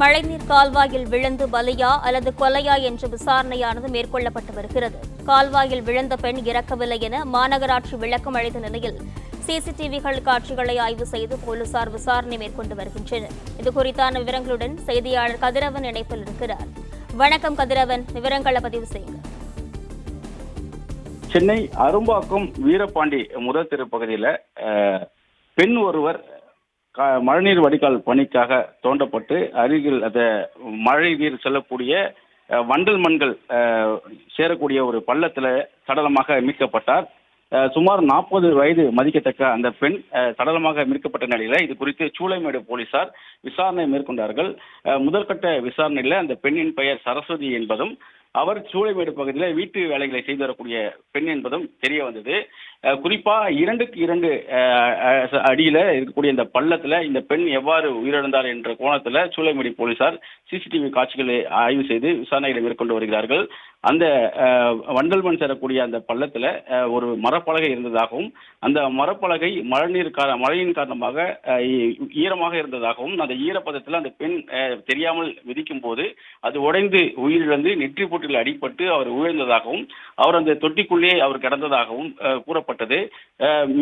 மழைநீர் கால்வாயில் விழுந்து பலியா அல்லது கொலையா என்ற விசாரணையானது மேற்கொள்ளப்பட்டு வருகிறது. கால்வாயில் விழுந்த பெண் இறக்கவில்லை என மாநகராட்சி விளக்கம் அளித்த நிலையில் சிசிடிவிகள் காட்சிகளை ஆய்வு செய்து போலீசார் விசாரணை மேற்கொண்டு வருகின்றனர். இதுகுறித்தான விவரங்களுடன் செய்தியாளர் கதிரவன் இணைப்பில் இருக்கிறார். வணக்கம் கதிரவன், விவரங்களை பதிவு செய்யுங்க. சென்னை அரும்பாக்கம் வீரபாண்டி முதல் தெரு பகுதியில் பெண் ஒருவர் மழைநீர் வடிகால் பணிக்காக தோண்டப்பட்டு அருகில் அந்த மழை நீர் செல்லக்கூடிய வண்டல் மண்கள் சேரக்கூடிய ஒரு பள்ளத்தில் சடலமாக மீட்கப்பட்டார். சுமார் 40 வயது மதிக்கத்தக்க அந்த பெண் சடலமாக மீட்கப்பட்ட நிலையில் இது குறித்து சூளைமேடு போலீசார் விசாரணை மேற்கொண்டார்கள். முதற்கட்ட விசாரணையில் அந்த பெண்ணின் பெயர் சரஸ்வதி என்பதும் அவர் சூளைமேடு பகுதியில் வீட்டு வேலைகளை செய்து வரக்கூடிய பெண் என்பதும் தெரிய வந்தது. குறிப்பா 2க்கு 2 அடியில இருக்கக்கூடிய இந்த பள்ளத்துல இந்த பெண் எவ்வாறு உயிரிழந்தார் என்ற கோணத்துல சூளைமேடு போலீசார் சிசிடிவி காட்சிகளை ஆய்வு செய்து விசாரணைகளை மேற்கொண்டு வருகிறார்கள். அந்த வண்டல் மண் சேரக்கூடிய அந்த பள்ளத்துல ஒரு மரப்பலகை இருந்ததாகவும் அந்த மரப்பலகை மழையின் காரணமாக ஈரமாக இருந்ததாகவும் அந்த ஈரப்பதத்தில் அந்த பெண் தெரியாமல் விதிக்கும் போது அது உடைந்து உயிரிழந்து நெற்றி போட்டில் அடிபட்டு அவர் உயிர்ந்ததாகவும் அவர் அந்த தொட்டிக்குள்ளேயே அவர் கிடந்ததாகவும் கூறப்பட்டது.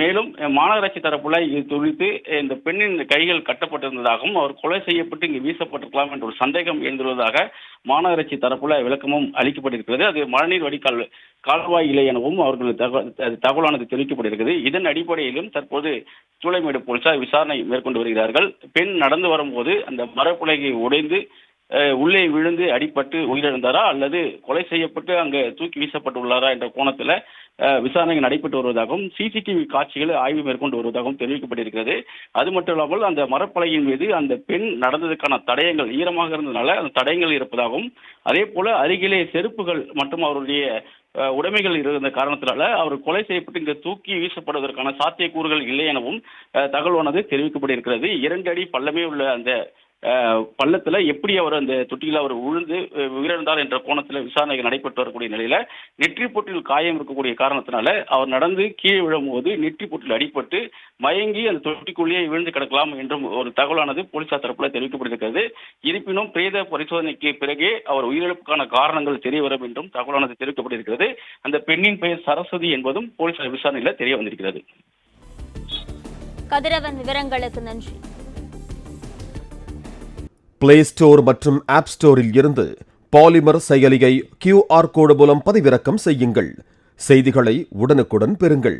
மேலும் மாநகராட்சி தரப்புல இது குறித்து இந்த பெண்ணின் கைகள் கட்டப்பட்டிருந்ததாகவும் அவர் கொலை செய்யப்பட்டு இங்கு வீசப்பட்டிருக்கலாம் என்ற ஒரு சந்தேகம் எழுந்துள்ளதாக மாநகராட்சி தரப்புல விளக்கமும் அளிக்கப்பட்டிருக்கிறது. அது மழைநீர் வடிகால் கால்வாய் இல்லை எனவும் அவர்கள் தகவலானது தெரிவிக்கப்பட்டிருக்கிறது. இதன் அடிப்படையிலும் தற்போது சூளைமேடு போலீசார் விசாரணை மேற்கொண்டு வருகிறார்கள். பெண் நடந்து வரும்போது அந்த மரப்பலகை உடைந்து உள்ளே விழுந்து அடிபட்டு உயிரிழந்தாரா அல்லது கொலை செய்யப்பட்டு அங்கு தூக்கி வீசப்பட்டுள்ளாரா என்ற கோணத்தில் விசாரணை நடைபெற்று வருவதாகவும் சிசிடிவி காட்சிகளை ஆய்வு மேற்கொண்டு வருவதாகவும் தெரிவிக்கப்பட்டிருக்கிறது. அது மட்டும் இல்லாமல் அந்த மரப்பலகையின் மீது அந்த பெண் நடந்ததுக்கான தடயங்கள் ஈரமாக இருந்ததுனால அந்த தடயங்கள் இருப்பதாகவும் அதே போல அருகிலே செருப்புகள் மற்றும் அவருடைய உடைமைகள் இருந்த காரணத்தினால அவர் கொலை செய்யப்பட்டு இங்கு தூக்கி வீசப்படுவதற்கான சாத்தியக்கூறுகள் இல்லை எனவும் தகவலானது தெரிவிக்கப்பட்டிருக்கிறது. 2 அடி பள்ளமே உள்ள அந்த பள்ளத்துல எப்படி அவர் அந்த தொட்டியில் அவர் விழுந்து உயிரிழந்தார் என்ற கோணத்தில் விசாரணைகள் நடைபெற்று வரக்கூடிய நிலையில நெற்றி போட்டில் காயம் இருக்கக்கூடிய காரணத்தினால அவர் நடந்து கீழே விழும்போது நெற்றி போட்டில் அடிபட்டு மயங்கி அந்த தொட்டிக்குள்ளேயே விழுந்து கிடக்கலாம் என்றும் ஒரு தகவலானது போலீசார் தரப்புல தெரிவிக்கப்பட்டிருக்கிறது. இருப்பினும் பிரேத பரிசோதனைக்கு பிறகே அவர் உயிரிழப்புக்கான காரணங்கள் தெரிய வரும் என்றும் தகவலானது தெரிவிக்கப்பட்டிருக்கிறது. அந்த பெண்ணின் பெயர் சரஸ்வதி என்பதும் போலீசார் விசாரணையில தெரிய வந்திருக்கிறது. கதிரவன், விவரங்களுக்கு நன்றி. பிளே ஸ்டோர் மற்றும் ஆப் ஸ்டோரில் இருந்து பாலிமர் செயலியை QR கோடு மூலம் பதிவிறக்கம் செய்யுங்கள். செய்திகளை உடனுக்குடன் பெறுங்கள்.